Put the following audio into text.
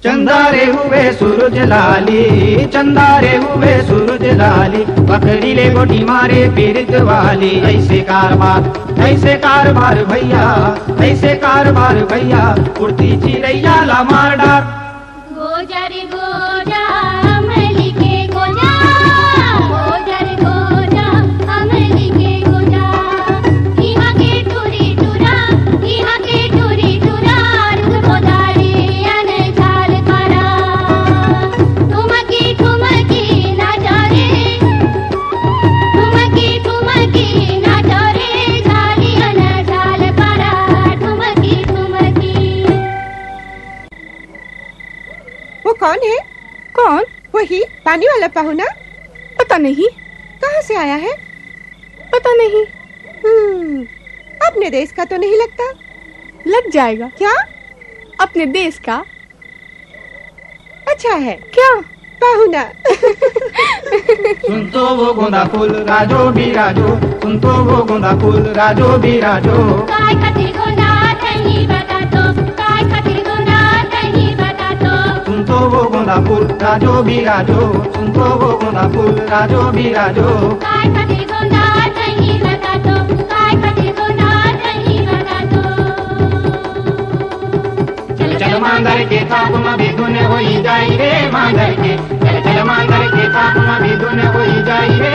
चंदारे हुए सूरज लाली, चंदारे हुए सूरज लाली, पकड़ी ले गोटी मारे पीरित वाली। ऐसे कारबार भैया, ऐसे कारबार भैया, उड़ती चिड़ैया ला मार डार। गोजा रे गोजा अमली के गोजा, गोजा रे गोजा अमली के गोजा, यहाँ के टूरी टूरा, यहाँ के टूरी टूरा, रुख पोदारे अनजाल करा। ठुमकी नाचा रे, ठुमकी नाचा रे, झाली अनजाल करा, ठुमकी। वो कौन है? कौन? वही पानी वाला पाहुना। पता नहीं। कहाँ से आया है? पता नहीं। अपने देश का तो नहीं लगता। लग जाएगा। क्या? अपने देश का। अच्छा है। क्या? पाहुना। सुन तो वो गोंदा फूल राजो भी राजो, सुन तो वो गोंदा फूल राजो भी राजो। काय खातिर गोंदा नहीं बता तो, काय खातिर गोंदा नहीं बता तो। सुन तो वो गोंदा फूल राजो भी राजो, सुन तो वो गोंदा फूल राजो भी राजो। काय खातिर गोंदा नहीं बता तो, काय खातिर गोंदा नहीं बता तो। चल चल मांदर के ताप में भी धुन होई जाई रे, मांदर के चल चल मांदर के ताप में भी धुन होई जाई रे।